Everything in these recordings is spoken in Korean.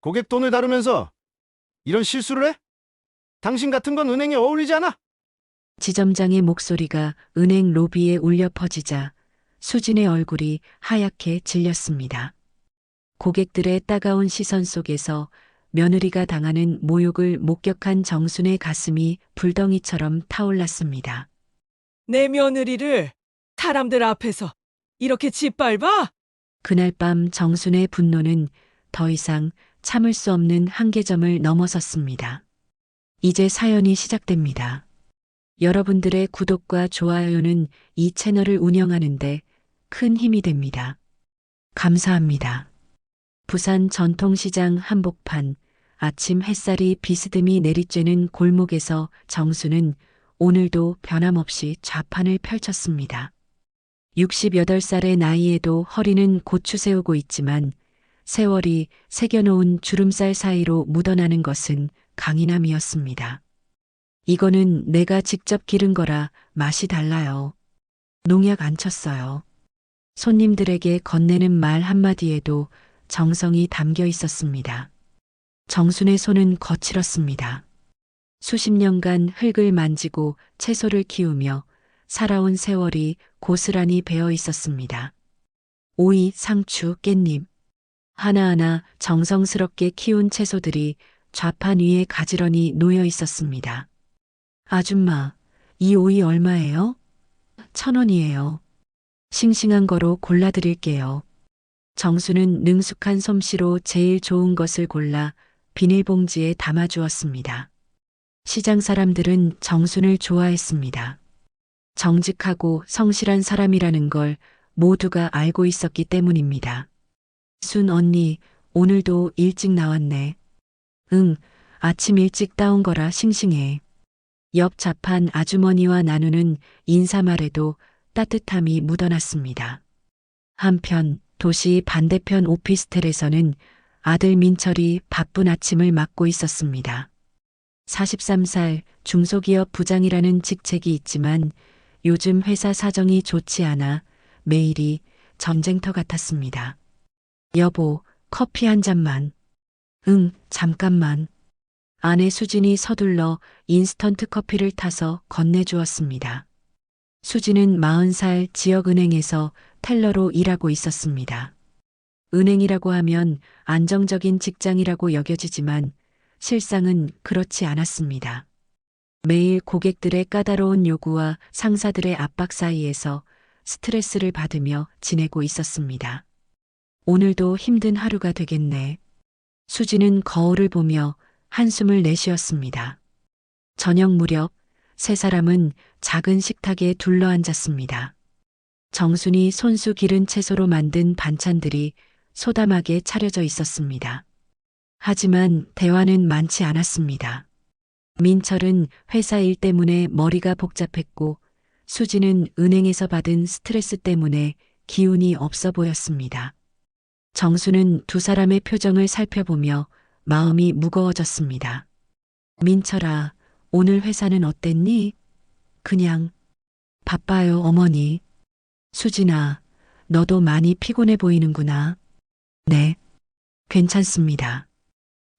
고객 돈을 다루면서 이런 실수를 해? 당신 같은 건 은행에 어울리지 않아? 지점장의 목소리가 은행 로비에 울려 퍼지자 수진의 얼굴이 하얗게 질렸습니다. 고객들의 따가운 시선 속에서 며느리가 당하는 모욕을 목격한 정순의 가슴이 불덩이처럼 타올랐습니다. 내 며느리를 사람들 앞에서 이렇게 짓밟아? 그날 밤 정순의 분노는 더 이상 참을 수 없는 한계점을 넘어섰습니다. 이제 사연이 시작됩니다. 여러분들의 구독과 좋아요는 이 채널을 운영하는데 큰 힘이 됩니다. 감사합니다. 부산 전통시장 한복판, 아침 햇살이 비스듬히 내리쬐는 골목에서 정수는 오늘도 변함없이 좌판을 펼쳤습니다. 68살의 나이에도 허리는 고추 세우고 있지만 세월이 새겨놓은 주름살 사이로 묻어나는 것은 강인함이었습니다. 이거는 내가 직접 기른 거라 맛이 달라요. 농약 안 쳤어요. 손님들에게 건네는 말 한마디에도 정성이 담겨 있었습니다. 정순의 손은 거칠었습니다. 수십 년간 흙을 만지고 채소를 키우며 살아온 세월이 고스란히 배어 있었습니다. 오이, 상추, 깻잎. 하나하나 정성스럽게 키운 채소들이 좌판 위에 가지런히 놓여 있었습니다. 아줌마, 이 오이 얼마예요? 1,000원이에요. 싱싱한 거로 골라드릴게요. 정수는 능숙한 솜씨로 제일 좋은 것을 골라 비닐봉지에 담아주었습니다. 시장 사람들은 정순을 좋아했습니다. 정직하고 성실한 사람이라는 걸 모두가 알고 있었기 때문입니다. 순 언니, 오늘도 일찍 나왔네. 응, 아침 일찍 따온 거라 싱싱해. 옆 좌판 아주머니와 나누는 인사말에도 따뜻함이 묻어났습니다. 한편 도시 반대편 오피스텔에서는 아들 민철이 바쁜 아침을 맡고 있었습니다. 43살 중소기업 부장이라는 직책이 있지만 요즘 회사 사정이 좋지 않아 매일이 전쟁터 같았습니다. 여보, 커피 한 잔만. 응, 잠깐만. 아내 수진이 서둘러 인스턴트 커피를 타서 건네주었습니다. 수진은 40살 지역은행에서 텔러로 일하고 있었습니다. 은행이라고 하면 안정적인 직장이라고 여겨지지만 실상은 그렇지 않았습니다. 매일 고객들의 까다로운 요구와 상사들의 압박 사이에서 스트레스를 받으며 지내고 있었습니다. 오늘도 힘든 하루가 되겠네. 수진은 거울을 보며 한숨을 내쉬었습니다. 저녁 무렵 세 사람은 작은 식탁에 둘러앉았습니다. 정순이 손수 기른 채소로 만든 반찬들이 소담하게 차려져 있었습니다. 하지만 대화는 많지 않았습니다. 민철은 회사 일 때문에 머리가 복잡했고 수지는 은행에서 받은 스트레스 때문에 기운이 없어 보였습니다. 정수는 두 사람의 표정을 살펴보며 마음이 무거워졌습니다. 민철아, 오늘 회사는 어땠니? 그냥 바빠요, 어머니. 수진아, 너도 많이 피곤해 보이는구나. 네, 괜찮습니다.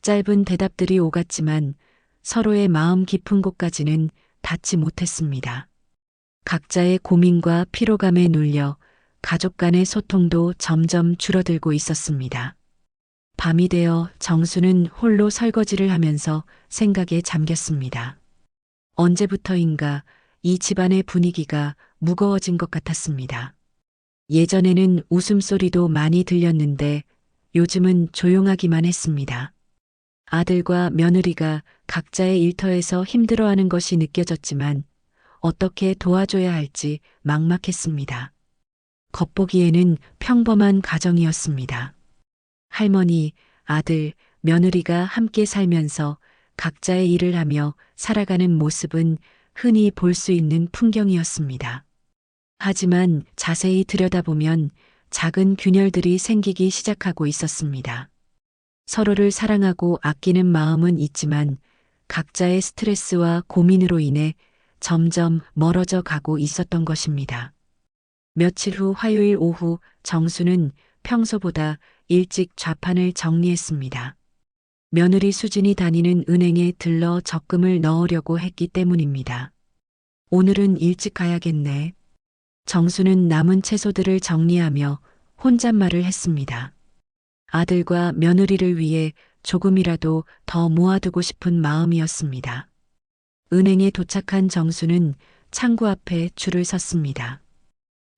짧은 대답들이 오갔지만 서로의 마음 깊은 곳까지는 닿지 못했습니다. 각자의 고민과 피로감에 눌려 가족 간의 소통도 점점 줄어들고 있었습니다. 밤이 되어 정수는 홀로 설거지를 하면서 생각에 잠겼습니다. 언제부터인가 이 집안의 분위기가 무거워진 것 같았습니다. 예전에는 웃음소리도 많이 들렸는데 요즘은 조용하기만 했습니다. 아들과 며느리가 각자의 일터에서 힘들어하는 것이 느껴졌지만 어떻게 도와줘야 할지 막막했습니다. 겉보기에는 평범한 가정이었습니다. 할머니, 아들, 며느리가 함께 살면서 각자의 일을 하며 살아가는 모습은 흔히 볼 수 있는 풍경이었습니다. 하지만 자세히 들여다보면 작은 균열들이 생기기 시작하고 있었습니다. 서로를 사랑하고 아끼는 마음은 있지만 각자의 스트레스와 고민으로 인해 점점 멀어져 가고 있었던 것입니다. 며칠 후 화요일 오후 정수는 평소보다 일찍 좌판을 정리했습니다. 며느리 수진이 다니는 은행에 들러 적금을 넣으려고 했기 때문입니다. 오늘은 일찍 가야겠네. 정수는 남은 채소들을 정리하며 혼잣말을 했습니다. 아들과 며느리를 위해 조금이라도 더 모아두고 싶은 마음이었습니다. 은행에 도착한 정수는 창구 앞에 줄을 섰습니다.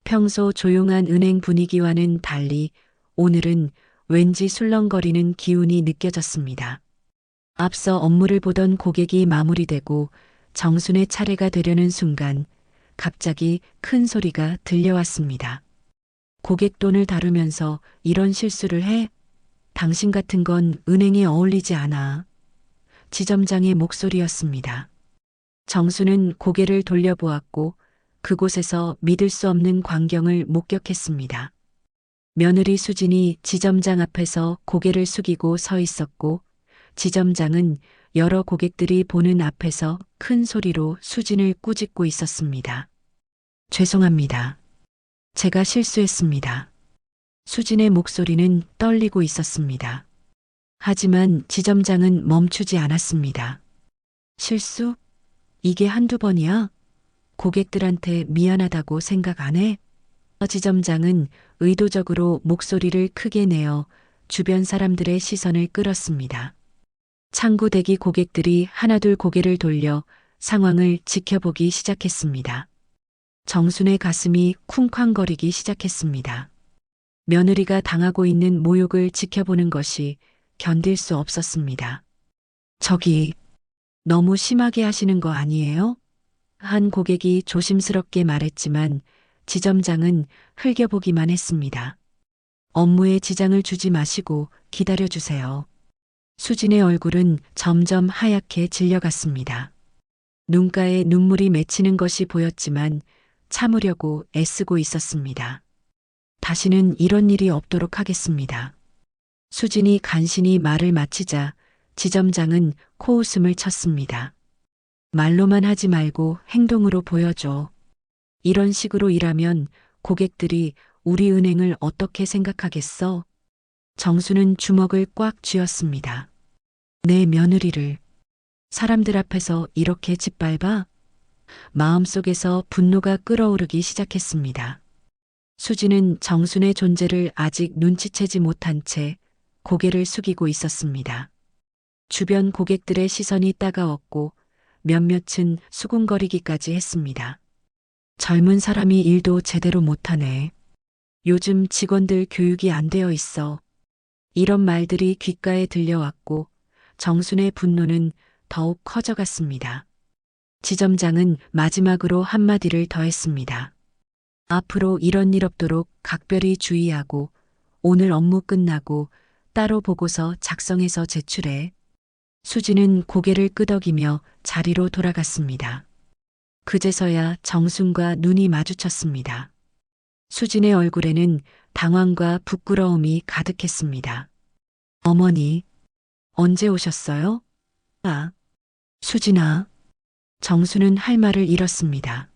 평소 조용한 은행 분위기와는 달리 오늘은 왠지 술렁거리는 기운이 느껴졌습니다. 앞서 업무를 보던 고객이 마무리되고 정순의 차례가 되려는 순간 갑자기 큰 소리가 들려왔습니다. 고객 돈을 다루면서 이런 실수를 해? 당신 같은 건 은행에 어울리지 않아. 지점장의 목소리였습니다. 정수는 고개를 돌려보았고 그곳에서 믿을 수 없는 광경을 목격했습니다. 며느리 수진이 지점장 앞에서 고개를 숙이고 서 있었고 지점장은 여러 고객들이 보는 앞에서 큰 소리로 수진을 꾸짖고 있었습니다. 죄송합니다. 제가 실수했습니다. 수진의 목소리는 떨리고 있었습니다. 하지만 지점장은 멈추지 않았습니다. 실수? 이게 한두 번이야? 고객들한테 미안하다고 생각 안 해? 지점장은 의도적으로 목소리를 크게 내어 주변 사람들의 시선을 끌었습니다. 창구 대기 고객들이 하나둘 고개를 돌려 상황을 지켜보기 시작했습니다. 정순의 가슴이 쿵쾅거리기 시작했습니다. 며느리가 당하고 있는 모욕을 지켜보는 것이 견딜 수 없었습니다. 저기, 너무 심하게 하시는 거 아니에요? 한 고객이 조심스럽게 말했지만 지점장은 흘겨보기만 했습니다. 업무에 지장을 주지 마시고 기다려주세요. 수진의 얼굴은 점점 하얗게 질려갔습니다. 눈가에 눈물이 맺히는 것이 보였지만 참으려고 애쓰고 있었습니다. 다시는 이런 일이 없도록 하겠습니다. 수진이 간신히 말을 마치자 지점장은 코웃음을 쳤습니다. 말로만 하지 말고 행동으로 보여줘. 이런 식으로 일하면 고객들이 우리 은행을 어떻게 생각하겠어? 정수는 주먹을 꽉 쥐었습니다. 내 며느리를 사람들 앞에서 이렇게 짓밟아? 마음속에서 분노가 끓어오르기 시작했습니다. 수지는 정순의 존재를 아직 눈치채지 못한 채 고개를 숙이고 있었습니다. 주변 고객들의 시선이 따가웠고 몇몇은 수군거리기까지 했습니다. 젊은 사람이 일도 제대로 못하네. 요즘 직원들 교육이 안 되어 있어. 이런 말들이 귓가에 들려왔고 정순의 분노는 더욱 커져갔습니다. 지점장은 마지막으로 한마디를 더했습니다. 앞으로 이런 일 없도록 각별히 주의하고 오늘 업무 끝나고 따로 보고서 작성해서 제출해. 수지는 고개를 끄덕이며 자리로 돌아갔습니다. 그제서야 정순과 눈이 마주쳤습니다. 수진의 얼굴에는 당황과 부끄러움이 가득했습니다. 어머니, 언제 오셨어요? 수진아. 정수는 할 말을 잃었습니다.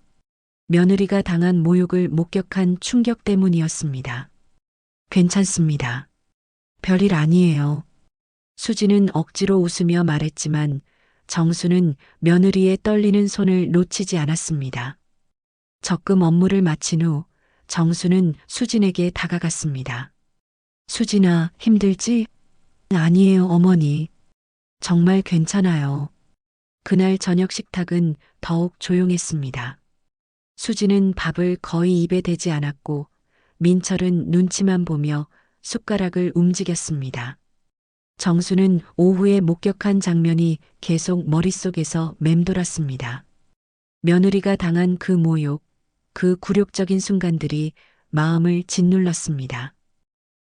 며느리가 당한 모욕을 목격한 충격 때문이었습니다. 괜찮습니다. 별일 아니에요. 수진은 억지로 웃으며 말했지만 정수는 며느리의 떨리는 손을 놓치지 않았습니다. 적금 업무를 마친 후 정수는 수진에게 다가갔습니다. 수진아, 힘들지? 아니에요, 어머니. 정말 괜찮아요. 그날 저녁 식탁은 더욱 조용했습니다. 수진은 밥을 거의 입에 대지 않았고 민철은 눈치만 보며 숟가락을 움직였습니다. 정수는 오후에 목격한 장면이 계속 머릿속에서 맴돌았습니다. 며느리가 당한 그 모욕, 그 굴욕적인 순간들이 마음을 짓눌렀습니다.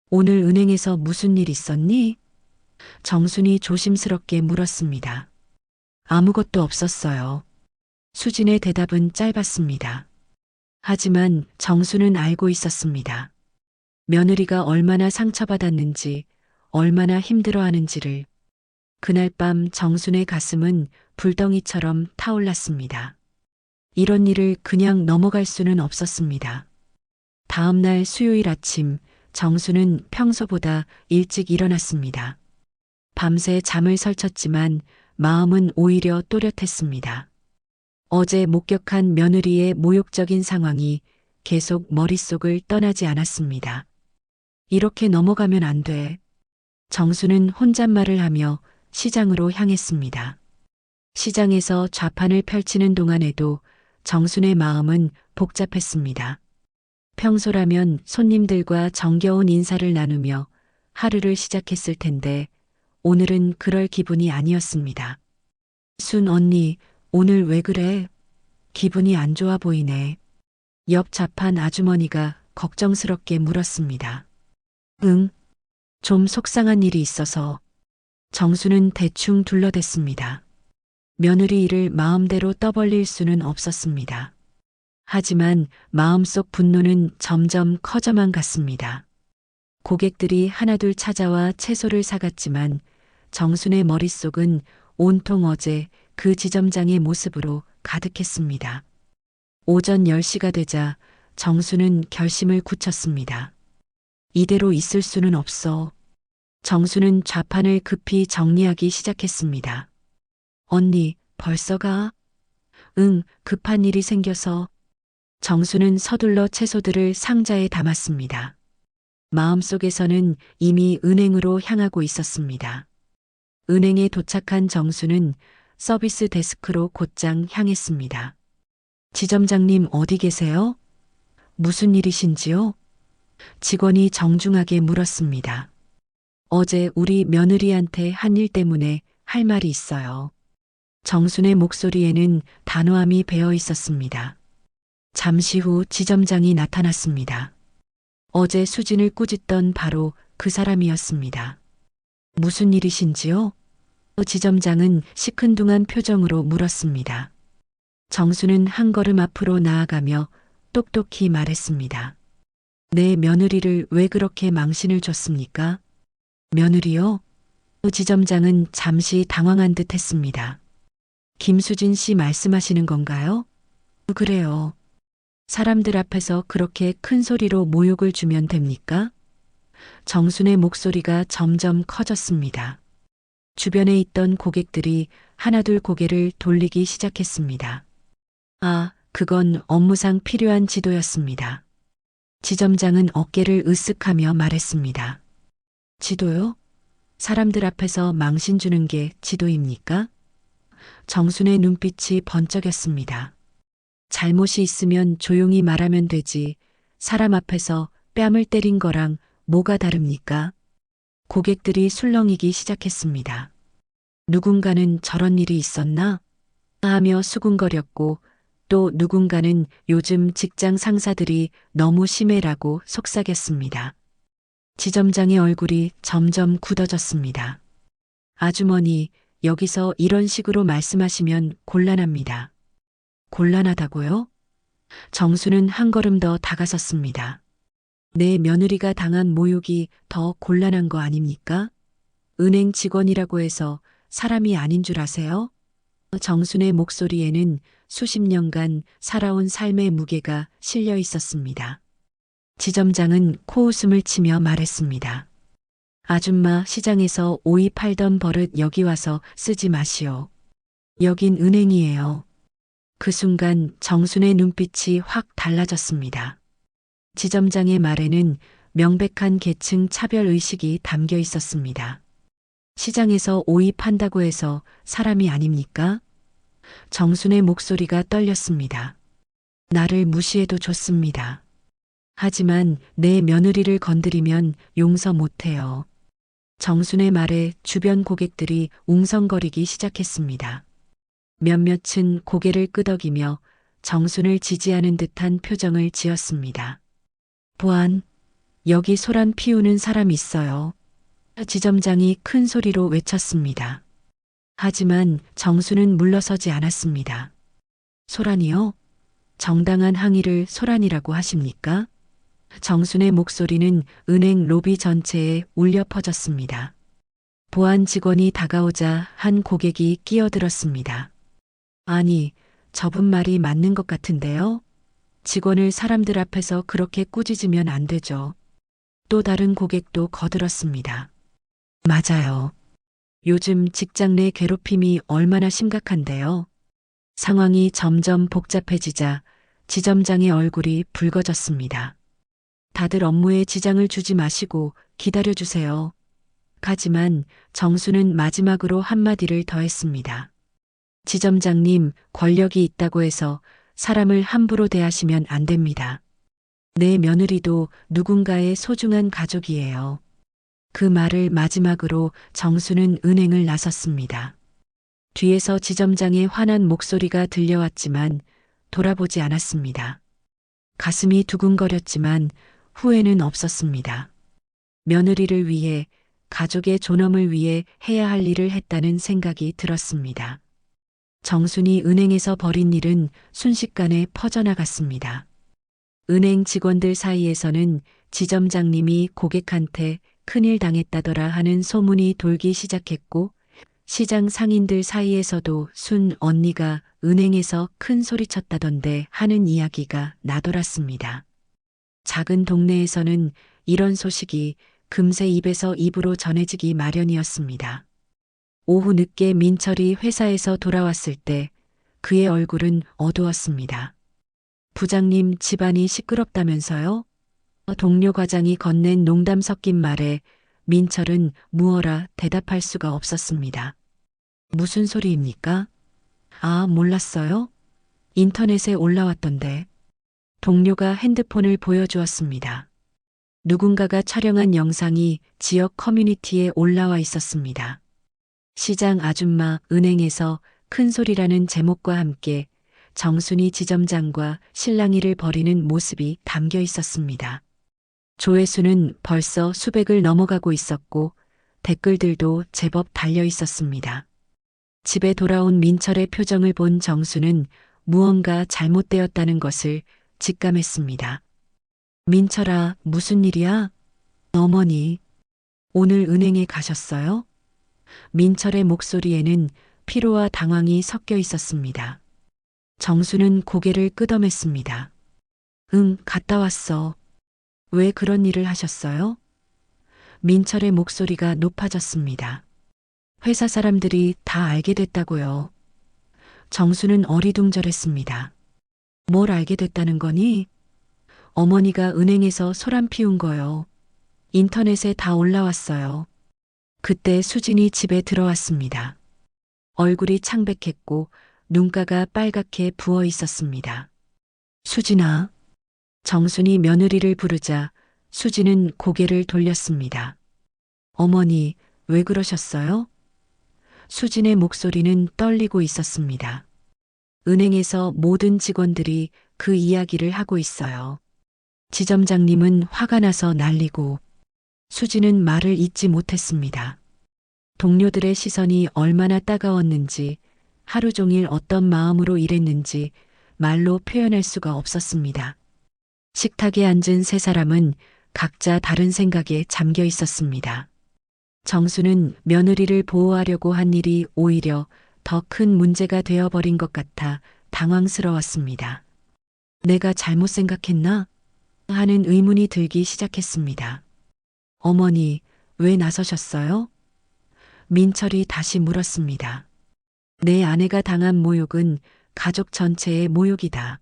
오늘 은행에서 무슨 일 있었니? 정순이 조심스럽게 물었습니다. 아무것도 없었어요. 수진의 대답은 짧았습니다. 하지만 정수는 알고 있었습니다. 며느리가 얼마나 상처받았는지, 얼마나 힘들어하는지를. 그날 밤 정순의 가슴은 불덩이처럼 타올랐습니다. 이런 일을 그냥 넘어갈 수는 없었습니다. 다음 날 수요일 아침 정수는 평소보다 일찍 일어났습니다. 밤새 잠을 설쳤지만 마음은 오히려 또렷했습니다. 어제 목격한 며느리의 모욕적인 상황이 계속 머릿속을 떠나지 않았습니다. 이렇게 넘어가면 안 돼. 정수는 혼잣말을 하며 시장으로 향했습니다. 시장에서 좌판을 펼치는 동안에도 정순의 마음은 복잡했습니다. 평소라면 손님들과 정겨운 인사를 나누며 하루를 시작했을 텐데 오늘은 그럴 기분이 아니었습니다. 순 언니, 오늘 왜 그래? 기분이 안 좋아 보이네. 옆 좌판 아주머니가 걱정스럽게 물었습니다. 응, 좀 속상한 일이 있어서. 정수는 대충 둘러댔습니다. 며느리 일을 마음대로 떠벌릴 수는 없었습니다. 하지만 마음속 분노는 점점 커져만 갔습니다. 고객들이 하나둘 찾아와 채소를 사갔지만 정순의 머릿속은 온통 어제 그 지점장의 모습으로 가득했습니다. 오전 10시가 되자 정수는 결심을 굳혔습니다. 이대로 있을 수는 없어. 정수는 좌판을 급히 정리하기 시작했습니다. 언니, 벌써 가? 응, 급한 일이 생겨서. 정수는 서둘러 채소들을 상자에 담았습니다. 마음속에서는 이미 은행으로 향하고 있었습니다. 은행에 도착한 정수는 서비스 데스크로 곧장 향했습니다. 지점장님 어디 계세요? 무슨 일이신지요? 직원이 정중하게 물었습니다. 어제 우리 며느리한테 한 일 때문에 할 말이 있어요. 정순의 목소리에는 단호함이 배어 있었습니다. 잠시 후 지점장이 나타났습니다. 어제 수진을 꾸짖던 바로 그 사람이었습니다. 무슨 일이신지요? 지점장은 시큰둥한 표정으로 물었습니다. 정수는 한 걸음 앞으로 나아가며 똑똑히 말했습니다. 내 며느리를 왜 그렇게 망신을 줬습니까? 며느리요? 지점장은 잠시 당황한 듯 했습니다. 김수진 씨 말씀하시는 건가요? 그래요. 사람들 앞에서 그렇게 큰 소리로 모욕을 주면 됩니까? 정순의 목소리가 점점 커졌습니다. 주변에 있던 고객들이 하나둘 고개를 돌리기 시작했습니다. 아, 그건 업무상 필요한 지도였습니다. 지점장은 어깨를 으쓱하며 말했습니다. 지도요? 사람들 앞에서 망신 주는 게 지도입니까? 정순의 눈빛이 번쩍였습니다. 잘못이 있으면 조용히 말하면 되지 사람 앞에서 뺨을 때린 거랑 뭐가 다릅니까? 고객들이 술렁이기 시작했습니다. 누군가는 저런 일이 있었나? 하며 수군거렸고 또 누군가는 요즘 직장 상사들이 너무 심해라고 속삭였습니다. 지점장의 얼굴이 점점 굳어졌습니다. 아주머니, 여기서 이런 식으로 말씀하시면 곤란합니다. 곤란하다고요? 정수는 한 걸음 더 다가섰습니다. 내 며느리가 당한 모욕이 더 곤란한 거 아닙니까? 은행 직원이라고 해서 사람이 아닌 줄 아세요? 정순의 목소리에는 수십 년간 살아온 삶의 무게가 실려 있었습니다. 지점장은 코웃음을 치며 말했습니다. 아줌마 시장에서 오이 팔던 버릇 여기 와서 쓰지 마시오. 여긴 은행이에요. 그 순간 정순의 눈빛이 확 달라졌습니다. 지점장의 말에는 명백한 계층 차별 의식이 담겨 있었습니다. 시장에서 오이 판다고 해서 사람이 아닙니까? 정순의 목소리가 떨렸습니다. 나를 무시해도 좋습니다. 하지만 내 며느리를 건드리면 용서 못해요. 정순의 말에 주변 고객들이 웅성거리기 시작했습니다. 몇몇은 고개를 끄덕이며 정순을 지지하는 듯한 표정을 지었습니다. 보안, 여기 소란 피우는 사람 있어요. 지점장이 큰 소리로 외쳤습니다. 하지만 정수는 물러서지 않았습니다. 소란이요? 정당한 항의를 소란이라고 하십니까? 정순의 목소리는 은행 로비 전체에 울려 퍼졌습니다. 보안 직원이 다가오자 한 고객이 끼어들었습니다. 아니, 저분 말이 맞는 것 같은데요? 직원을 사람들 앞에서 그렇게 꾸짖으면 안 되죠. 또 다른 고객도 거들었습니다. 맞아요. 요즘 직장 내 괴롭힘이 얼마나 심각한데요. 상황이 점점 복잡해지자 지점장의 얼굴이 붉어졌습니다. 다들 업무에 지장을 주지 마시고 기다려주세요. 하지만 정수는 마지막으로 한마디를 더했습니다. 지점장님, 권력이 있다고 해서 사람을 함부로 대하시면 안 됩니다. 내 며느리도 누군가의 소중한 가족이에요. 그 말을 마지막으로 정수는 은행을 나섰습니다. 뒤에서 지점장의 화난 목소리가 들려왔지만 돌아보지 않았습니다. 가슴이 두근거렸지만 후회는 없었습니다. 며느리를 위해, 가족의 존엄을 위해 해야 할 일을 했다는 생각이 들었습니다. 정순이 은행에서 벌인 일은 순식간에 퍼져나갔습니다. 은행 직원들 사이에서는 지점장님이 고객한테 큰일 당했다더라 하는 소문이 돌기 시작했고, 시장 상인들 사이에서도 순 언니가 은행에서 큰 소리 쳤다던데 하는 이야기가 나돌았습니다. 작은 동네에서는 이런 소식이 금세 입에서 입으로 전해지기 마련이었습니다. 오후 늦게 민철이 회사에서 돌아왔을 때 그의 얼굴은 어두웠습니다. 부장님, 집안이 시끄럽다면서요? 동료 과장이 건넨 농담 섞인 말에 민철은 무어라 대답할 수가 없었습니다. 무슨 소리입니까? 아, 몰랐어요? 인터넷에 올라왔던데. 동료가 핸드폰을 보여주었습니다. 누군가가 촬영한 영상이 지역 커뮤니티에 올라와 있었습니다. 시장 아줌마 은행에서 큰 소리라는 제목과 함께 정순이 지점장과 실랑이를 벌이는 모습이 담겨 있었습니다. 조회수는 벌써 수백을 넘어가고 있었고 댓글들도 제법 달려 있었습니다. 집에 돌아온 민철의 표정을 본 정수는 무언가 잘못되었다는 것을 직감했습니다. 민철아, 무슨 일이야? 어머니, 오늘 은행에 가셨어요? 민철의 목소리에는 피로와 당황이 섞여 있었습니다. 정수는 고개를 끄덕였습니다. 응, 갔다 왔어. 왜 그런 일을 하셨어요? 민철의 목소리가 높아졌습니다. 회사 사람들이 다 알게 됐다고요. 정수는 어리둥절했습니다. 뭘 알게 됐다는 거니? 어머니가 은행에서 소란 피운 거요. 인터넷에 다 올라왔어요. 그때 수진이 집에 들어왔습니다. 얼굴이 창백했고 눈가가 빨갛게 부어 있었습니다. 수진아. 정순이 며느리를 부르자 수진은 고개를 돌렸습니다. 어머니, 왜 그러셨어요? 수진의 목소리는 떨리고 있었습니다. 은행에서 모든 직원들이 그 이야기를 하고 있어요. 지점장님은 화가 나서 난리고, 수진은 말을 잇지 못했습니다. 동료들의 시선이 얼마나 따가웠는지, 하루 종일 어떤 마음으로 일했는지 말로 표현할 수가 없었습니다. 식탁에 앉은 세 사람은 각자 다른 생각에 잠겨 있었습니다. 정수는 며느리를 보호하려고 한 일이 오히려 더 큰 문제가 되어버린 것 같아 당황스러웠습니다. 내가 잘못 생각했나? 하는 의문이 들기 시작했습니다. 어머니, 왜 나서셨어요? 민철이 다시 물었습니다. 내 아내가 당한 모욕은 가족 전체의 모욕이다.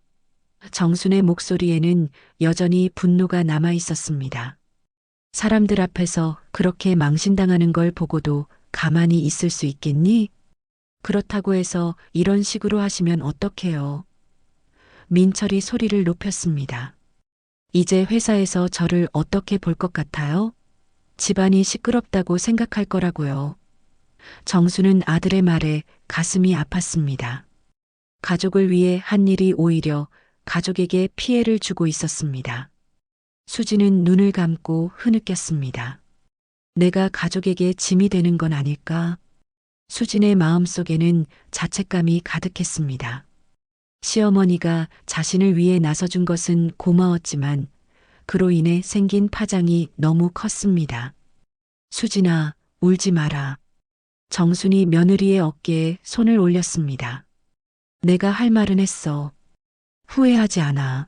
정순의 목소리에는 여전히 분노가 남아 있었습니다. 사람들 앞에서 그렇게 망신당하는 걸 보고도 가만히 있을 수 있겠니? 그렇다고 해서 이런 식으로 하시면 어떡해요? 민철이 소리를 높였습니다. 이제 회사에서 저를 어떻게 볼 것 같아요? 집안이 시끄럽다고 생각할 거라고요. 정수는 아들의 말에 가슴이 아팠습니다. 가족을 위해 한 일이 오히려 가족에게 피해를 주고 있었습니다. 수지는 눈을 감고 흐느꼈습니다. 내가 가족에게 짐이 되는 건 아닐까? 수진의 마음속에는 자책감이 가득했습니다. 시어머니가 자신을 위해 나서준 것은 고마웠지만 그로 인해 생긴 파장이 너무 컸습니다. 수진아, 울지 마라. 정순이 며느리의 어깨에 손을 올렸습니다. 내가 할 말은 했어. 후회하지 않아.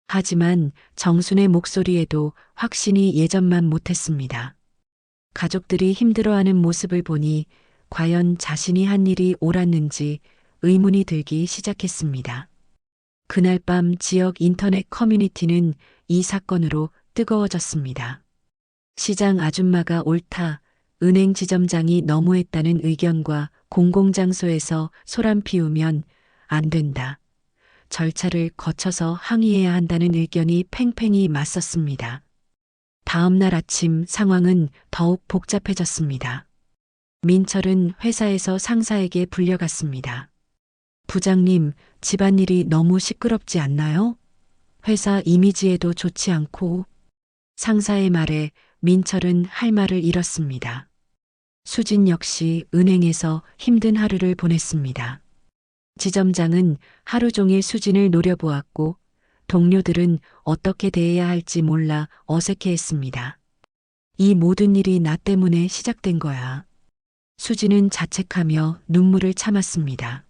하지만 정순의 목소리에도 확신이 예전만 못했습니다. 가족들이 힘들어하는 모습을 보니 과연 자신이 한 일이 옳았는지 의문이 들기 시작했습니다. 그날 밤 지역 인터넷 커뮤니티는 이 사건으로 뜨거워졌습니다. 시장 아줌마가 옳다, 은행 지점장이 너무했다는 의견과 공공장소에서 소란 피우면 안 된다. 절차를 거쳐서 항의해야 한다는 의견이 팽팽히 맞섰습니다. 다음 날 아침 상황은 더욱 복잡해졌습니다. 민철은 회사에서 상사에게 불려갔습니다. 부장님, 집안일이 너무 시끄럽지 않나요? 회사 이미지에도 좋지 않고. 상사의 말에 민철은 할 말을 잃었습니다. 수진 역시 은행에서 힘든 하루를 보냈습니다. 지점장은 하루 종일 수진을 노려보았고 동료들은 어떻게 대해야 할지 몰라 어색해했습니다. 이 모든 일이 나 때문에 시작된 거야. 수진은 자책하며 눈물을 참았습니다.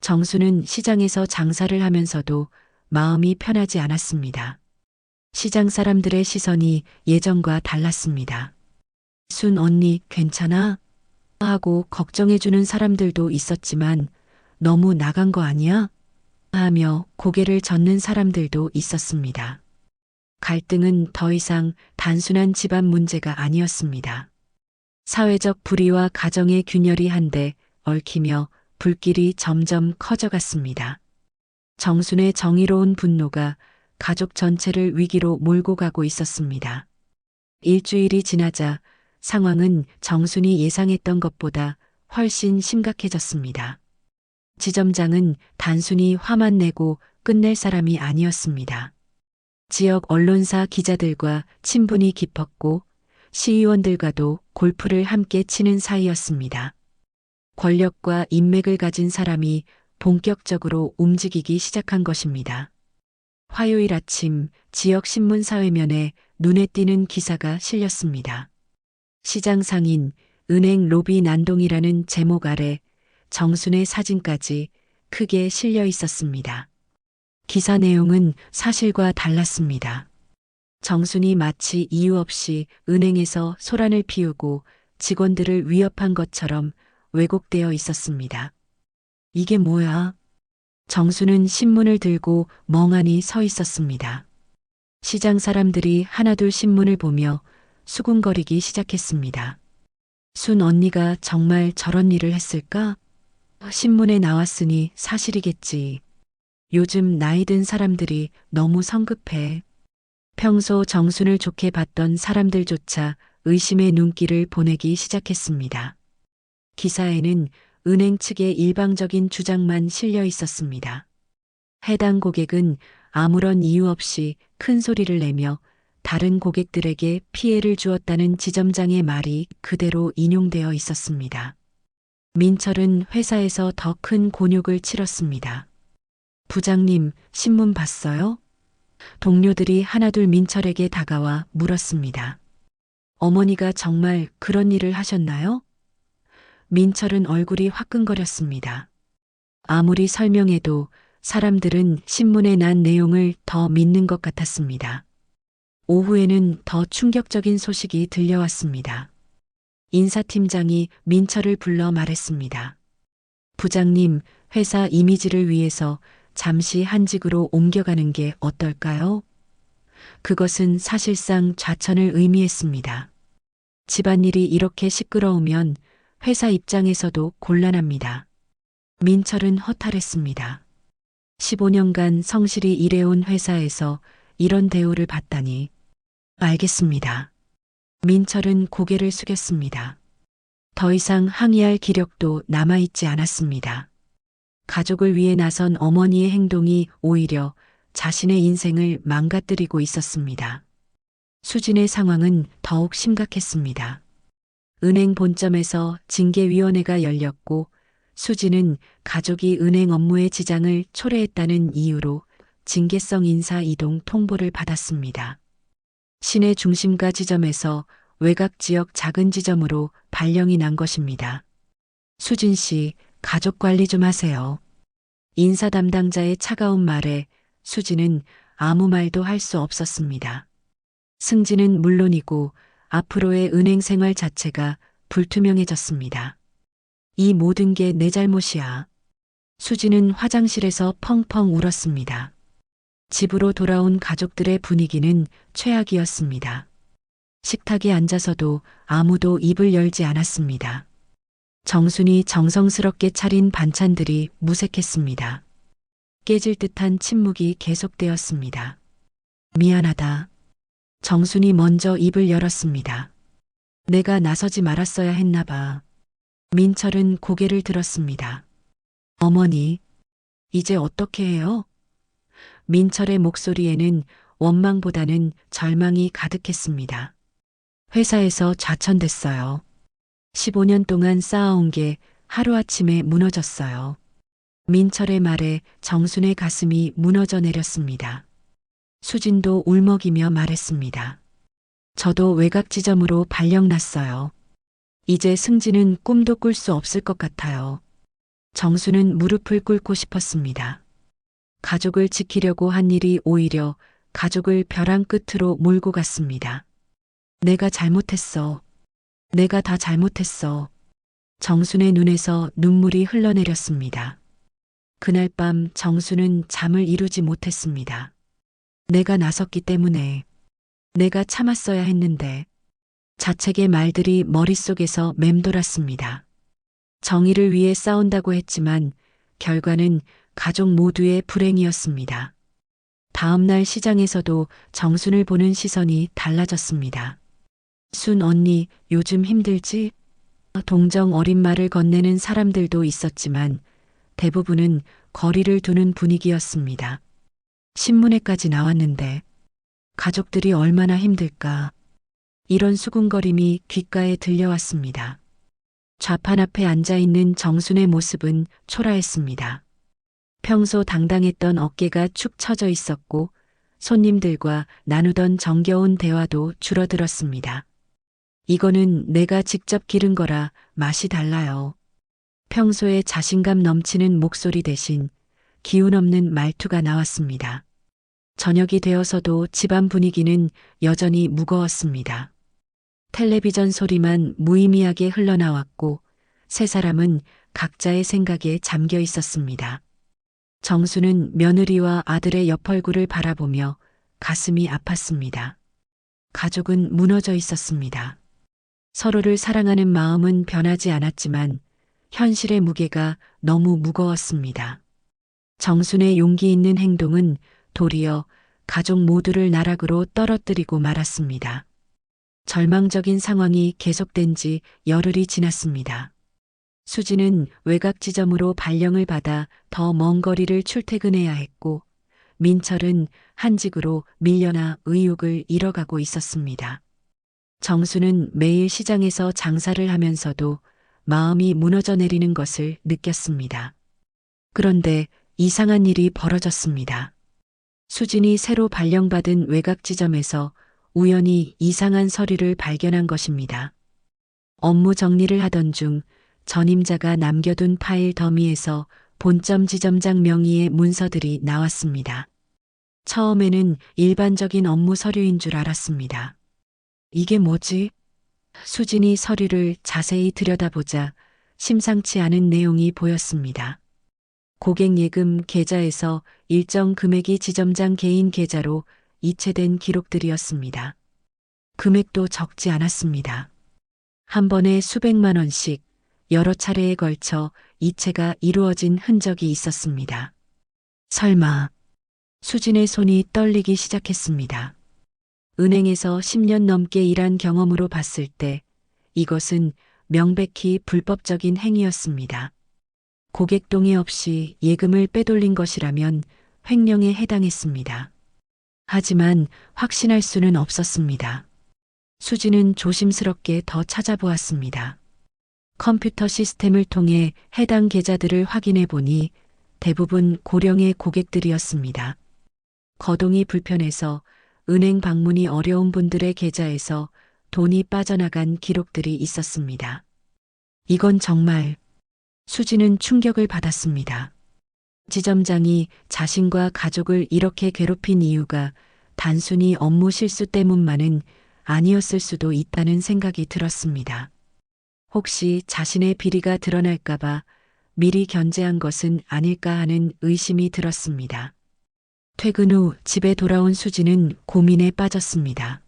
정수는 시장에서 장사를 하면서도 마음이 편하지 않았습니다. 시장 사람들의 시선이 예전과 달랐습니다. 순 언니 괜찮아? 하고 걱정해주는 사람들도 있었지만 너무 나간 거 아니야? 하며 고개를 젓는 사람들도 있었습니다. 갈등은 더 이상 단순한 집안 문제가 아니었습니다. 사회적 불의와 가정의 균열이 한데 얽히며 불길이 점점 커져갔습니다. 정순의 정의로운 분노가 가족 전체를 위기로 몰고 가고 있었습니다. 일주일이 지나자 상황은 정순이 예상했던 것보다 훨씬 심각해졌습니다. 지점장은 단순히 화만 내고 끝낼 사람이 아니었습니다. 지역 언론사 기자들과 친분이 깊었고 시의원들과도 골프를 함께 치는 사이였습니다. 권력과 인맥을 가진 사람이 본격적으로 움직이기 시작한 것입니다. 화요일 아침 지역 신문 사회면에 눈에 띄는 기사가 실렸습니다. 시장 상인, 은행 로비 난동이라는 제목 아래 정순의 사진까지 크게 실려 있었습니다. 기사 내용은 사실과 달랐습니다. 정순이 마치 이유 없이 은행에서 소란을 피우고 직원들을 위협한 것처럼 왜곡되어 있었습니다. 이게 뭐야? 정수는 신문을 들고 멍하니 서 있었습니다. 시장 사람들이 하나둘 신문을 보며 수군거리기 시작했습니다. 순 언니가 정말 저런 일을 했을까? 신문에 나왔으니 사실이겠지. 요즘 나이 든 사람들이 너무 성급해. 평소 정순을 좋게 봤던 사람들조차 의심의 눈길을 보내기 시작했습니다. 기사에는 은행 측의 일방적인 주장만 실려 있었습니다. 해당 고객은 아무런 이유 없이 큰 소리를 내며 다른 고객들에게 피해를 주었다는 지점장의 말이 그대로 인용되어 있었습니다. 민철은 회사에서 더 큰 곤욕을 치렀습니다. 부장님, 신문 봤어요? 동료들이 하나둘 민철에게 다가와 물었습니다. 어머니가 정말 그런 일을 하셨나요? 민철은 얼굴이 화끈거렸습니다. 아무리 설명해도 사람들은 신문에 난 내용을 더 믿는 것 같았습니다. 오후에는 더 충격적인 소식이 들려왔습니다. 인사팀장이 민철을 불러 말했습니다. 부장님, 회사 이미지를 위해서 잠시 한직으로 옮겨가는 게 어떨까요? 그것은 사실상 좌천을 의미했습니다. 집안일이 이렇게 시끄러우면 회사 입장에서도 곤란합니다. 민철은 허탈했습니다. 15년간 성실히 일해온 회사에서 이런 대우를 받다니. 알겠습니다. 민철은 고개를 숙였습니다. 더 이상 항의할 기력도 남아있지 않았습니다. 가족을 위해 나선 어머니의 행동이 오히려 자신의 인생을 망가뜨리고 있었습니다. 수진의 상황은 더욱 심각했습니다. 은행 본점에서 징계위원회가 열렸고 수진은 가족이 은행 업무에 지장을 초래했다는 이유로 징계성 인사 이동 통보를 받았습니다. 시내 중심가 지점에서 외곽 지역 작은 지점으로 발령이 난 것입니다. 수진 씨, 가족 관리 좀 하세요. 인사 담당자의 차가운 말에 수진은 아무 말도 할 수 없었습니다. 승진은 물론이고 앞으로의 은행 생활 자체가 불투명해졌습니다. 이 모든 게 내 잘못이야. 수지는 화장실에서 펑펑 울었습니다. 집으로 돌아온 가족들의 분위기는 최악이었습니다. 식탁에 앉아서도 아무도 입을 열지 않았습니다. 정순이 정성스럽게 차린 반찬들이 무색했습니다. 깨질 듯한 침묵이 계속되었습니다. 미안하다. 정순이 먼저 입을 열었습니다. 내가 나서지 말았어야 했나 봐. 민철은 고개를 들었습니다. 어머니, 이제 어떻게 해요? 민철의 목소리에는 원망보다는 절망이 가득했습니다. 회사에서 좌천됐어요. 15년 동안 쌓아온 게 하루아침에 무너졌어요. 민철의 말에 정순의 가슴이 무너져 내렸습니다. 수진도 울먹이며 말했습니다. 저도 외곽 지점으로 발령났어요. 이제 승진은 꿈도 꿀 수 없을 것 같아요. 정수는 무릎을 꿇고 싶었습니다. 가족을 지키려고 한 일이 오히려 가족을 벼랑 끝으로 몰고 갔습니다. 내가 잘못했어. 내가 다 잘못했어. 정순의 눈에서 눈물이 흘러내렸습니다. 그날 밤 정수는 잠을 이루지 못했습니다. 내가 나섰기 때문에, 내가 참았어야 했는데, 자책의 말들이 머릿속에서 맴돌았습니다. 정의를 위해 싸운다고 했지만 결과는 가족 모두의 불행이었습니다. 다음 날 시장에서도 정순을 보는 시선이 달라졌습니다. 순 언니, 요즘 힘들지? 동정 어린 말을 건네는 사람들도 있었지만 대부분은 거리를 두는 분위기였습니다. 신문에까지 나왔는데 가족들이 얼마나 힘들까. 이런 수군거림이 귓가에 들려왔습니다. 좌판 앞에 앉아있는 정순의 모습은 초라했습니다. 평소 당당했던 어깨가 축 처져 있었고 손님들과 나누던 정겨운 대화도 줄어들었습니다. 이거는 내가 직접 기른 거라 맛이 달라요. 평소에 자신감 넘치는 목소리 대신 기운 없는 말투가 나왔습니다. 저녁이 되어서도 집안 분위기는 여전히 무거웠습니다. 텔레비전 소리만 무의미하게 흘러나왔고 세 사람은 각자의 생각에 잠겨 있었습니다. 정수는 며느리와 아들의 옆얼굴을 바라보며 가슴이 아팠습니다. 가족은 무너져 있었습니다. 서로를 사랑하는 마음은 변하지 않았지만 현실의 무게가 너무 무거웠습니다. 정순의 용기 있는 행동은 도리어 가족 모두를 나락으로 떨어뜨리고 말았습니다. 절망적인 상황이 계속된 지 열흘이 지났습니다. 수지는 외곽 지점으로 발령을 받아 더 먼 거리를 출퇴근해야 했고 민철은 한직으로 밀려나 의욕을 잃어가고 있었습니다. 정수는 매일 시장에서 장사를 하면서도 마음이 무너져 내리는 것을 느꼈습니다. 그런데 이상한 일이 벌어졌습니다. 수진이 새로 발령받은 외곽 지점에서 우연히 이상한 서류를 발견한 것입니다. 업무 정리를 하던 중 전임자가 남겨둔 파일 더미에서 본점 지점장 명의의 문서들이 나왔습니다. 처음에는 일반적인 업무 서류인 줄 알았습니다. 이게 뭐지? 수진이 서류를 자세히 들여다보자 심상치 않은 내용이 보였습니다. 고객 예금 계좌에서 일정 금액이 지점장 개인 계좌로 이체된 기록들이었습니다. 금액도 적지 않았습니다. 한 번에 수백만 원씩 여러 차례에 걸쳐 이체가 이루어진 흔적이 있었습니다. 설마 수진의 손이 떨리기 시작했습니다. 은행에서 10년 넘게 일한 경험으로 봤을 때 이것은 명백히 불법적인 행위였습니다. 고객 동의 없이 예금을 빼돌린 것이라면 횡령에 해당했습니다. 하지만 확신할 수는 없었습니다. 수지는 조심스럽게 더 찾아보았습니다. 컴퓨터 시스템을 통해 해당 계좌들을 확인해 보니 대부분 고령의 고객들이었습니다. 거동이 불편해서 은행 방문이 어려운 분들의 계좌에서 돈이 빠져나간 기록들이 있었습니다. 이건 정말 수지는 충격을 받았습니다. 지점장이 자신과 가족을 이렇게 괴롭힌 이유가 단순히 업무 실수 때문만은 아니었을 수도 있다는 생각이 들었습니다. 혹시 자신의 비리가 드러날까봐 미리 견제한 것은 아닐까 하는 의심이 들었습니다. 퇴근 후 집에 돌아온 수지는 고민에 빠졌습니다.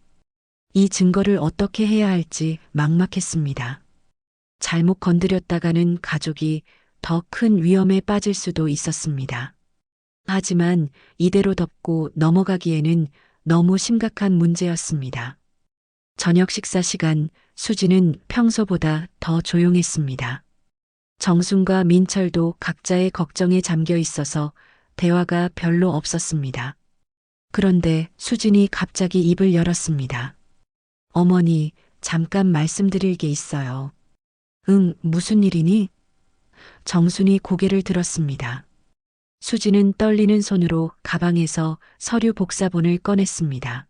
이 증거를 어떻게 해야 할지 막막했습니다. 잘못 건드렸다가는 가족이 더 큰 위험에 빠질 수도 있었습니다. 하지만 이대로 덮고 넘어가기에는 너무 심각한 문제였습니다. 저녁 식사 시간 수지는 평소보다 더 조용했습니다. 정순과 민철도 각자의 걱정에 잠겨 있어서 대화가 별로 없었습니다. 그런데 수진이 갑자기 입을 열었습니다. 어머니, 잠깐 말씀드릴 게 있어요. 응, 무슨 일이니? 정순이 고개를 들었습니다. 수지는 떨리는 손으로 가방에서 서류 복사본을 꺼냈습니다.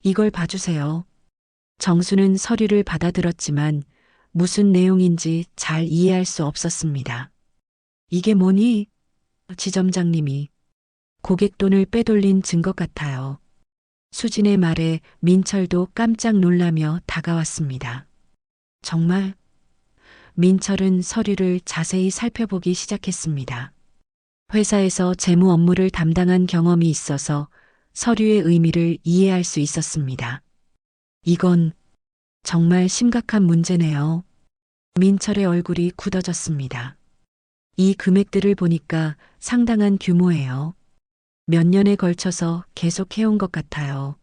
이걸 봐주세요. 정수는 서류를 받아들었지만 무슨 내용인지 잘 이해할 수 없었습니다. 이게 뭐니? 지점장님이 고객 돈을 빼돌린 증거 같아요. 수진의 말에 민철도 깜짝 놀라며 다가왔습니다. 정말? 민철은 서류를 자세히 살펴보기 시작했습니다. 회사에서 재무 업무를 담당한 경험이 있어서 서류의 의미를 이해할 수 있었습니다. 이건 정말 심각한 문제네요. 민철의 얼굴이 굳어졌습니다. 이 금액들을 보니까 상당한 규모예요. 몇 년에 걸쳐서 계속 해온 것 같아요.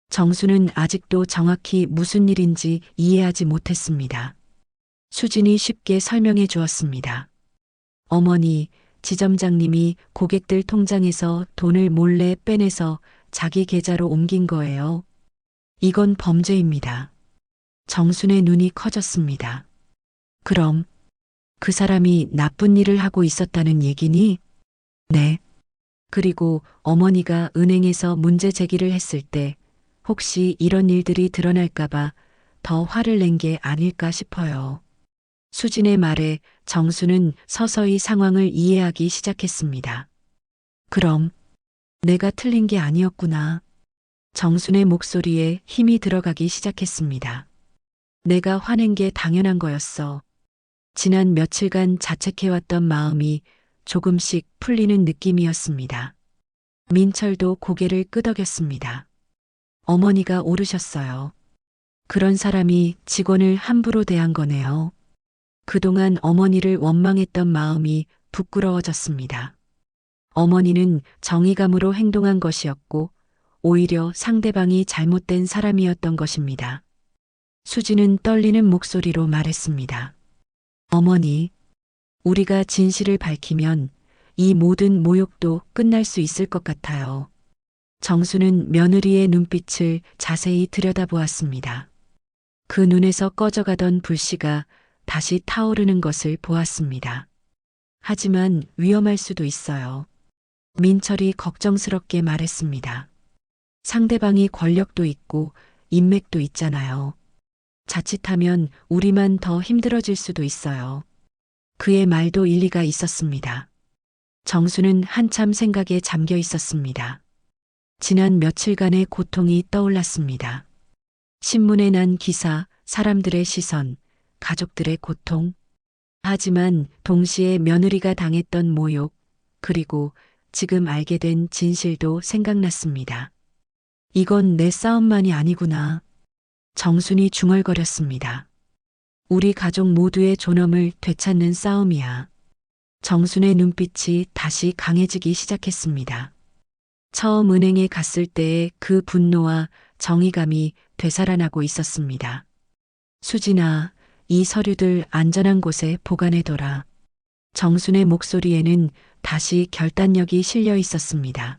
정수는 아직도 정확히 무슨 일인지 이해하지 못했습니다. 수진이 쉽게 설명해 주었습니다. 어머니, 지점장님이 고객들 통장에서 돈을 몰래 빼내서 자기 계좌로 옮긴 거예요. 이건 범죄입니다. 정순의 눈이 커졌습니다. 그럼 그 사람이 나쁜 일을 하고 있었다는 얘기니? 네. 그리고 어머니가 은행에서 문제 제기를 했을 때 혹시 이런 일들이 드러날까봐 더 화를 낸 게 아닐까 싶어요. 수진의 말에 정수는 서서히 상황을 이해하기 시작했습니다. 그럼 내가 틀린 게 아니었구나. 정순의 목소리에 힘이 들어가기 시작했습니다. 내가 화낸 게 당연한 거였어. 지난 며칠간 자책해왔던 마음이 조금씩 풀리는 느낌이었습니다. 민철도 고개를 끄덕였습니다. 어머니가 오르셨어요. 그런 사람이 직원을 함부로 대한 거네요. 그동안 어머니를 원망했던 마음이 부끄러워졌습니다. 어머니는 정의감으로 행동한 것이었고 오히려 상대방이 잘못된 사람이었던 것입니다. 수지는 떨리는 목소리로 말했습니다. 어머니, 우리가 진실을 밝히면 이 모든 모욕도 끝날 수 있을 것 같아요. 정수는 며느리의 눈빛을 자세히 들여다보았습니다. 그 눈에서 꺼져가던 불씨가 다시 타오르는 것을 보았습니다. 하지만 위험할 수도 있어요. 민철이 걱정스럽게 말했습니다. 상대방이 권력도 있고 인맥도 있잖아요. 자칫하면 우리만 더 힘들어질 수도 있어요. 그의 말도 일리가 있었습니다. 정수는 한참 생각에 잠겨 있었습니다. 지난 며칠간의 고통이 떠올랐습니다. 신문에 난 기사, 사람들의 시선, 가족들의 고통. 하지만 동시에 며느리가 당했던 모욕, 그리고 지금 알게 된 진실도 생각났습니다. 이건 내 싸움만이 아니구나. 정순이 중얼거렸습니다. 우리 가족 모두의 존엄을 되찾는 싸움이야. 정순의 눈빛이 다시 강해지기 시작했습니다. 처음 은행에 갔을 때의 그 분노와 정의감이 되살아나고 있었습니다. 수진아, 이 서류들 안전한 곳에 보관해둬라. 정순의 목소리에는 다시 결단력이 실려 있었습니다.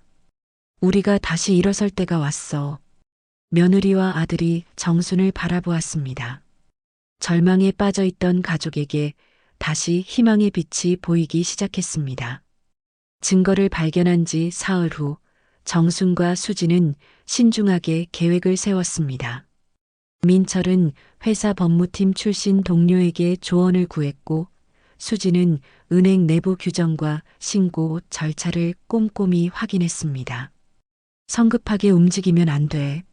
우리가 다시 일어설 때가 왔어. 며느리와 아들이 정순을 바라보았습니다. 절망에 빠져있던 가족에게 다시 희망의 빛이 보이기 시작했습니다. 증거를 발견한 지 사흘 후 정순과 수지는 신중하게 계획을 세웠습니다. 민철은 회사 법무팀 출신 동료에게 조언을 구했고 수지는 은행 내부 규정과 신고 절차를 꼼꼼히 확인했습니다. 성급하게 움직이면 안 돼.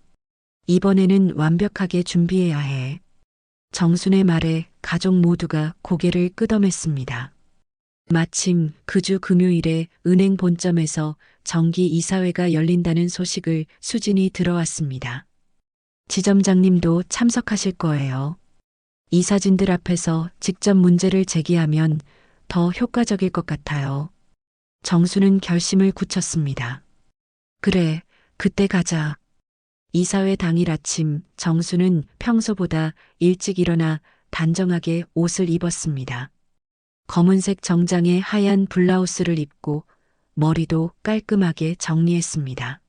이번에는 완벽하게 준비해야 해. 정순의 말에 가족 모두가 고개를 끄덕였습니다. 마침 그 주 금요일에 은행 본점에서 정기 이사회가 열린다는 소식을 수진이 들어왔습니다. 지점장님도 참석하실 거예요. 이사진들 앞에서 직접 문제를 제기하면 더 효과적일 것 같아요. 정수는 결심을 굳혔습니다. 그래, 그때 가자. 이사회 당일 아침 정수는 평소보다 일찍 일어나 단정하게 옷을 입었습니다. 검은색 정장에 하얀 블라우스를 입고 머리도 깔끔하게 정리했습니다.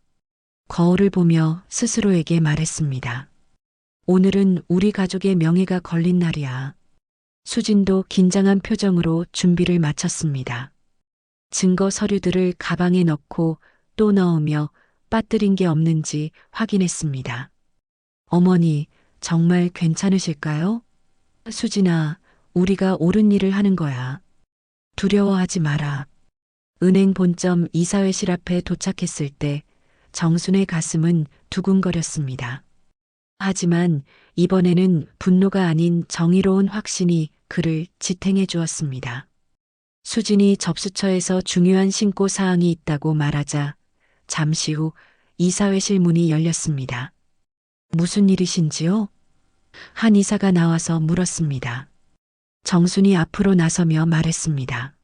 거울을 보며 스스로에게 말했습니다. 오늘은 우리 가족의 명예가 걸린 날이야. 수진도 긴장한 표정으로 준비를 마쳤습니다. 증거 서류들을 가방에 넣고 또 넣으며 빠뜨린 게 없는지 확인했습니다. 어머니, 정말 괜찮으실까요? 수진아, 우리가 옳은 일을 하는 거야. 두려워하지 마라. 은행 본점 이사회실 앞에 도착했을 때 정순의 가슴은 두근거렸습니다. 하지만 이번에는 분노가 아닌 정의로운 확신이 그를 지탱해 주었습니다. 수진이 접수처에서 중요한 신고 사항이 있다고 말하자 잠시 후 이사회실 문이 열렸습니다. 무슨 일이신지요? 한 이사가 나와서 물었습니다. 정순이 앞으로 나서며 말했습니다.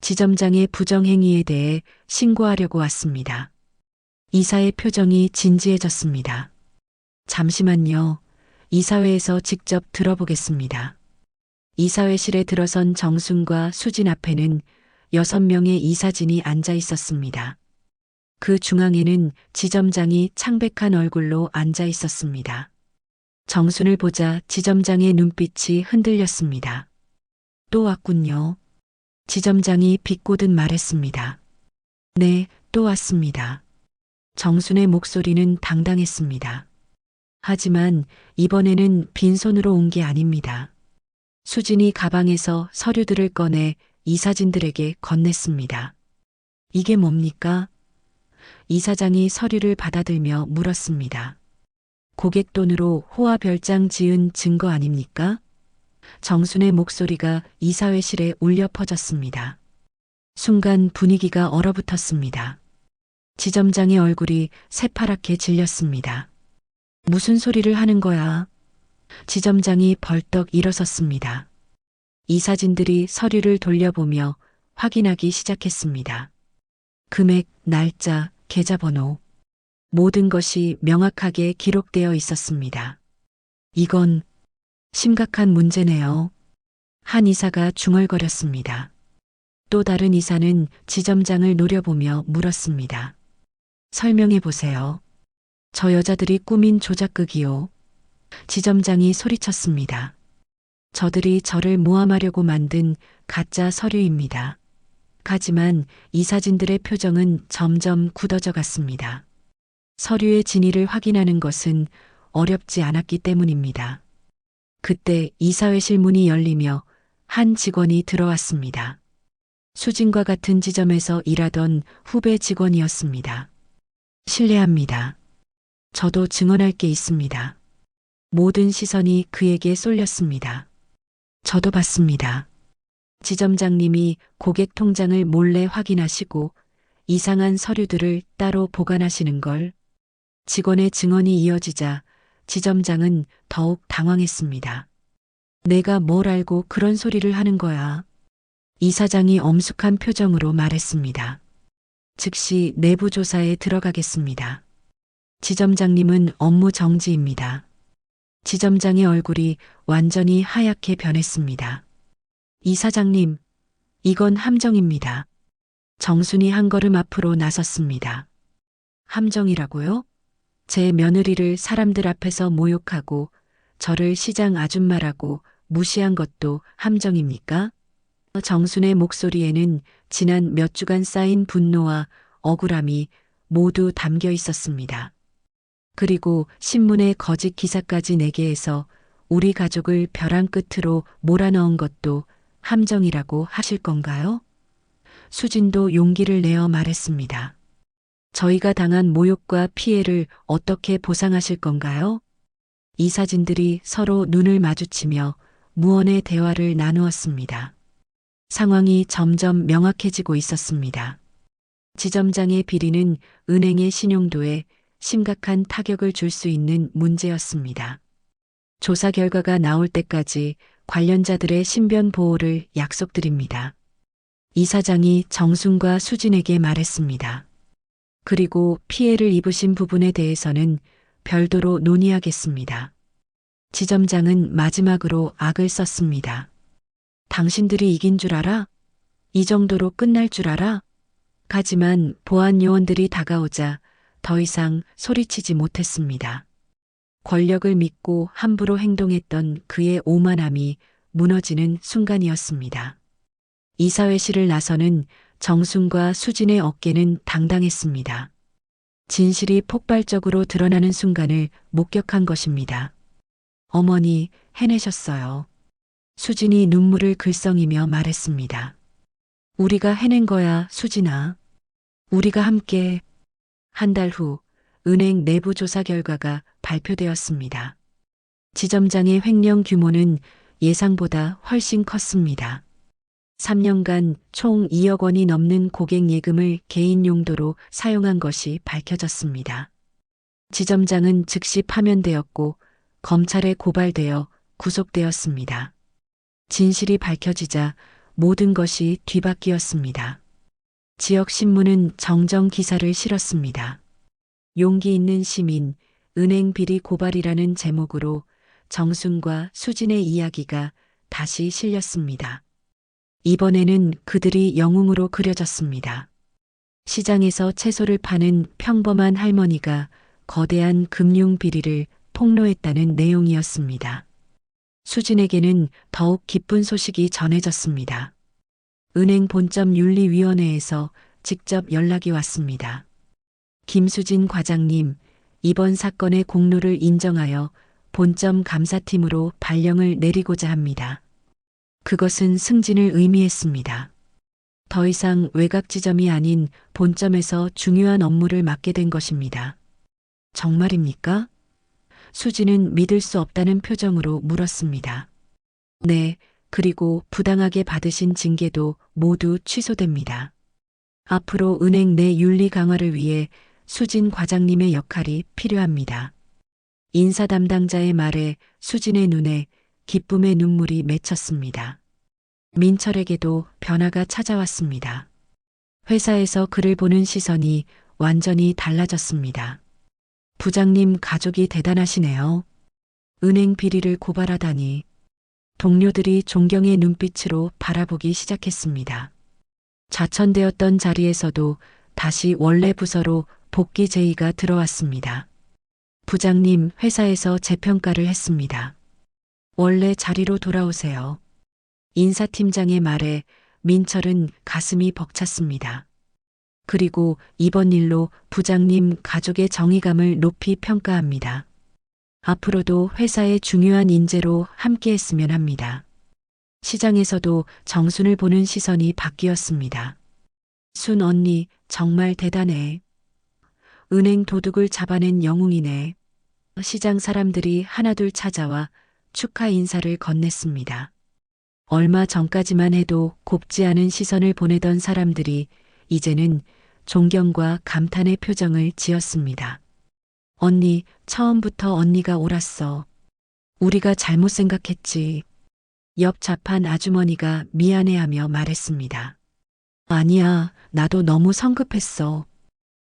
지점장의 부정행위에 대해 신고하려고 왔습니다. 이사의 표정이 진지해졌습니다. 잠시만요. 이사회에서 직접 들어보겠습니다. 이사회실에 들어선 정순과 수진 앞에는 6명의 이사진이 앉아 있었습니다. 그 중앙에는 지점장이 창백한 얼굴로 앉아 있었습니다. 정순을 보자 지점장의 눈빛이 흔들렸습니다. 또 왔군요. 지점장이 비꼬듯 말했습니다. 네, 또 왔습니다. 정순의 목소리는 당당했습니다. 하지만 이번에는 빈손으로 온 게 아닙니다. 수진이 가방에서 서류들을 꺼내 이사진들에게 건넸습니다. 이게 뭡니까? 이사장이 서류를 받아들며 물었습니다. 고객 돈으로 호화 별장 지은 증거 아닙니까? 정순의 목소리가 이사회실에 울려 퍼졌습니다. 순간 분위기가 얼어붙었습니다. 지점장의 얼굴이 새파랗게 질렸습니다. 무슨 소리를 하는 거야? 지점장이 벌떡 일어섰습니다. 이사진들이 서류를 돌려보며 확인하기 시작했습니다. 금액, 날짜, 계좌번호. 모든 것이 명확하게 기록되어 있었습니다. 이건 심각한 문제네요. 한 이사가 중얼거렸습니다. 또 다른 이사는 지점장을 노려보며 물었습니다. 설명해 보세요. 저 여자들이 꾸민 조작극이요. 지점장이 소리쳤습니다. 저들이 저를 모함하려고 만든 가짜 서류입니다. 하지만 이사진들의 표정은 점점 굳어져 갔습니다. 서류의 진위를 확인하는 것은 어렵지 않았기 때문입니다. 그때 이사회실 문이 열리며 한 직원이 들어왔습니다. 수진과 같은 지점에서 일하던 후배 직원이었습니다. 실례합니다. 저도 증언할 게 있습니다. 모든 시선이 그에게 쏠렸습니다. 저도 봤습니다. 지점장님이 고객 통장을 몰래 확인하시고 이상한 서류들을 따로 보관하시는 걸. 직원의 증언이 이어지자 지점장은 더욱 당황했습니다. 내가 뭘 알고 그런 소리를 하는 거야. 이사장이 엄숙한 표정으로 말했습니다. 즉시 내부 조사에 들어가겠습니다. 지점장님은 업무 정지입니다. 지점장의 얼굴이 완전히 하얗게 변했습니다. 이사장님, 이건 함정입니다. 정순이 한 걸음 앞으로 나섰습니다. 함정이라고요? 제 며느리를 사람들 앞에서 모욕하고 저를 시장 아줌마라고 무시한 것도 함정입니까? 정순의 목소리에는 지난 몇 주간 쌓인 분노와 억울함이 모두 담겨 있었습니다. 그리고 신문의 거짓 기사까지 내게 해서 우리 가족을 벼랑 끝으로 몰아넣은 것도 함정이라고 하실 건가요? 수진도 용기를 내어 말했습니다. 저희가 당한 모욕과 피해를 어떻게 보상하실 건가요? 이 사진들이 서로 눈을 마주치며 무언의 대화를 나누었습니다. 상황이 점점 명확해지고 있었습니다. 지점장의 비리는 은행의 신용도에 심각한 타격을 줄 수 있는 문제였습니다. 조사 결과가 나올 때까지 관련자들의 신변 보호를 약속드립니다. 이사장이 정순과 수진에게 말했습니다. 그리고 피해를 입으신 부분에 대해서는 별도로 논의하겠습니다. 지점장은 마지막으로 악을 썼습니다. 당신들이 이긴 줄 알아? 이 정도로 끝날 줄 알아? 하지만 보안 요원들이 다가오자 더 이상 소리치지 못했습니다. 권력을 믿고 함부로 행동했던 그의 오만함이 무너지는 순간이었습니다. 이사회실을 나서는 정순과 수진의 어깨는 당당했습니다. 진실이 폭발적으로 드러나는 순간을 목격한 것입니다. 어머니, 해내셨어요. 수진이 눈물을 글썽이며 말했습니다. 우리가 해낸 거야, 수진아. 우리가 함께. 한 달 후 은행 내부 조사 결과가 발표되었습니다. 지점장의 횡령 규모는 예상보다 훨씬 컸습니다. 3년간 총 2억 원이 넘는 고객 예금을 개인 용도로 사용한 것이 밝혀졌습니다. 지점장은 즉시 파면되었고 검찰에 고발되어 구속되었습니다. 진실이 밝혀지자 모든 것이 뒤바뀌었습니다. 지역 신문은 정정 기사를 실었습니다. 용기 있는 시민, 은행 비리 고발이라는 제목으로 정순과 수진의 이야기가 다시 실렸습니다. 이번에는 그들이 영웅으로 그려졌습니다. 시장에서 채소를 파는 평범한 할머니가 거대한 금융 비리를 폭로했다는 내용이었습니다. 수진에게는 더욱 기쁜 소식이 전해졌습니다. 은행 본점 윤리위원회에서 직접 연락이 왔습니다. 김수진 과장님, 이번 사건의 공로를 인정하여 본점 감사팀으로 발령을 내리고자 합니다. 그것은 승진을 의미했습니다. 더 이상 외곽 지점이 아닌 본점에서 중요한 업무를 맡게 된 것입니다. 정말입니까? 수진은 믿을 수 없다는 표정으로 물었습니다. 네, 그리고 부당하게 받으신 징계도 모두 취소됩니다. 앞으로 은행 내 윤리 강화를 위해 수진 과장님의 역할이 필요합니다. 인사 담당자의 말에 수진의 눈에 기쁨의 눈물이 맺혔습니다. 민철에게도 변화가 찾아왔습니다. 회사에서 그를 보는 시선이 완전히 달라졌습니다. 부장님 가족이 대단하시네요. 은행 비리를 고발하다니. 동료들이 존경의 눈빛으로 바라보기 시작했습니다. 좌천되었던 자리에서도 다시 원래 부서로 복귀 제의가 들어왔습니다. 부장님, 회사에서 재평가를 했습니다. 원래 자리로 돌아오세요. 인사팀장의 말에 민철은 가슴이 벅찼습니다. 그리고 이번 일로 부장님 가족의 정의감을 높이 평가합니다. 앞으로도 회사의 중요한 인재로 함께했으면 합니다. 시장에서도 정순을 보는 시선이 바뀌었습니다. 순 언니 정말 대단해. 은행 도둑을 잡아낸 영웅이네. 시장 사람들이 하나둘 찾아와 축하 인사를 건넸습니다. 얼마 전까지만 해도 곱지 않은 시선을 보내던 사람들이 이제는 존경과 감탄의 표정을 지었습니다. 언니, 처음부터 언니가 옳았어. 우리가 잘못 생각했지. 옆 좌판 아주머니가 미안해하며 말했습니다. 아니야, 나도 너무 성급했어.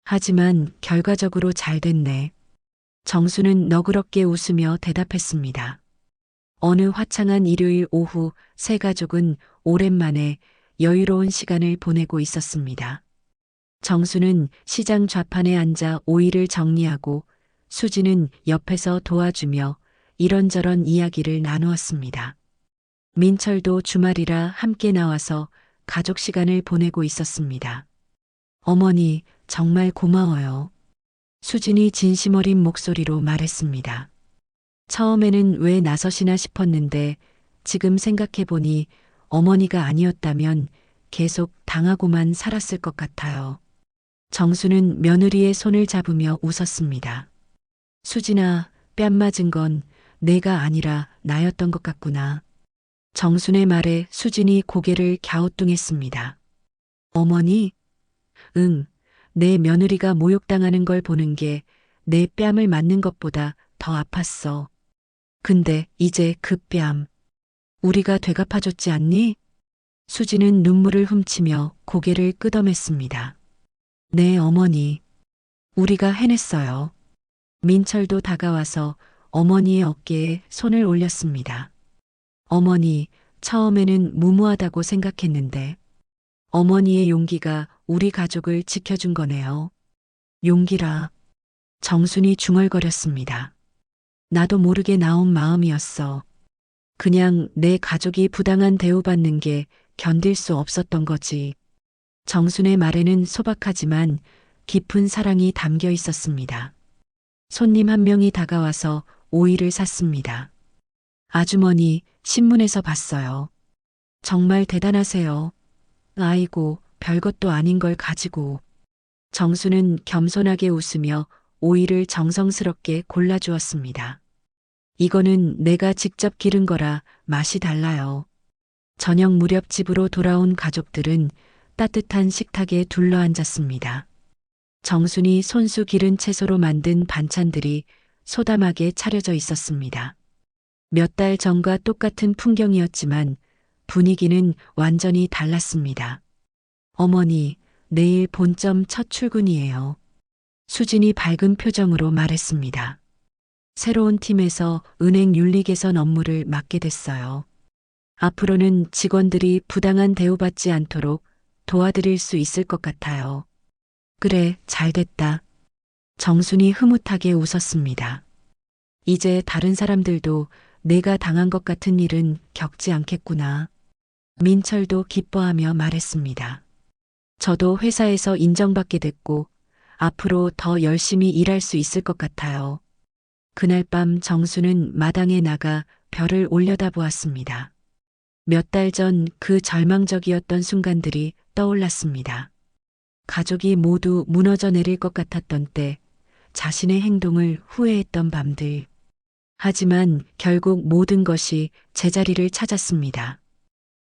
하지만 결과적으로 잘 됐네. 정수는 너그럽게 웃으며 대답했습니다. 어느 화창한 일요일 오후 세 가족은 오랜만에 여유로운 시간을 보내고 있었습니다. 정수는 시장 좌판에 앉아 오이를 정리하고 수지는 옆에서 도와주며 이런저런 이야기를 나누었습니다. 민철도 주말이라 함께 나와서 가족 시간을 보내고 있었습니다. 어머니, 정말 고마워요. 수진이 진심 어린 목소리로 말했습니다. 처음에는 왜 나서시나 싶었는데 지금 생각해보니 어머니가 아니었다면 계속 당하고만 살았을 것 같아요. 정수는 며느리의 손을 잡으며 웃었습니다. 수진아, 뺨 맞은 건 내가 아니라 나였던 것 같구나. 정순의 말에 수진이 고개를 갸우뚱했습니다. 어머니? 응, 내 며느리가 모욕당하는 걸 보는 게 내 뺨을 맞는 것보다 더 아팠어. 근데 이제 그 뺨, 우리가 되갚아줬지 않니? 수지는 눈물을 훔치며 고개를 끄덕였습니다. 네, 어머니. 우리가 해냈어요. 민철도 다가와서 어머니의 어깨에 손을 올렸습니다. 어머니, 처음에는 무모하다고 생각했는데 어머니의 용기가 우리 가족을 지켜준 거네요. 용기라. 정순이 중얼거렸습니다. 나도 모르게 나온 마음이었어. 그냥 내 가족이 부당한 대우받는 게 견딜 수 없었던 거지. 정순의 말에는 소박하지만 깊은 사랑이 담겨 있었습니다. 손님 한 명이 다가와서 오이를 샀습니다. 아주머니, 신문에서 봤어요. 정말 대단하세요. 아이고, 별것도 아닌 걸 가지고. 정수는 겸손하게 웃으며 오이를 정성스럽게 골라주었습니다. 이거는 내가 직접 기른 거라 맛이 달라요. 저녁 무렵 집으로 돌아온 가족들은 따뜻한 식탁에 둘러앉았습니다. 정순이 손수 기른 채소로 만든 반찬들이 소담하게 차려져 있었습니다. 몇 달 전과 똑같은 풍경이었지만 분위기는 완전히 달랐습니다. 어머니, 내일 본점 첫 출근이에요. 수진이 밝은 표정으로 말했습니다. 새로운 팀에서 은행 윤리 개선 업무를 맡게 됐어요. 앞으로는 직원들이 부당한 대우받지 않도록 도와드릴 수 있을 것 같아요. 그래, 잘 됐다. 정순이 흐뭇하게 웃었습니다. 이제 다른 사람들도 내가 당한 것 같은 일은 겪지 않겠구나. 민철도 기뻐하며 말했습니다. 저도 회사에서 인정받게 됐고 앞으로 더 열심히 일할 수 있을 것 같아요. 그날 밤 정수는 마당에 나가 별을 올려다보았습니다. 몇 달 전 그 절망적이었던 순간들이 떠올랐습니다. 가족이 모두 무너져 내릴 것 같았던 때 자신의 행동을 후회했던 밤들. 하지만 결국 모든 것이 제자리를 찾았습니다.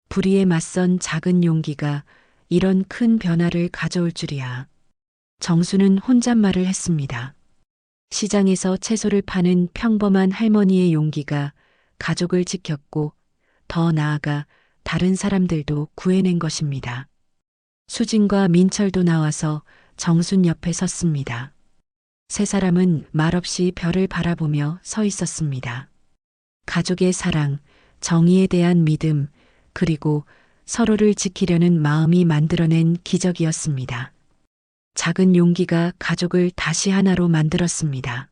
불의에 맞선 작은 용기가 이런 큰 변화를 가져올 줄이야. 정수는 혼잣말을 했습니다. 시장에서 채소를 파는 평범한 할머니의 용기가 가족을 지켰고 더 나아가 다른 사람들도 구해낸 것입니다. 수진과 민철도 나와서 정순 옆에 섰습니다. 세 사람은 말없이 별을 바라보며 서 있었습니다. 가족의 사랑, 정의에 대한 믿음, 그리고 서로를 지키려는 마음이 만들어낸 기적이었습니다. 작은 용기가 가족을 다시 하나로 만들었습니다.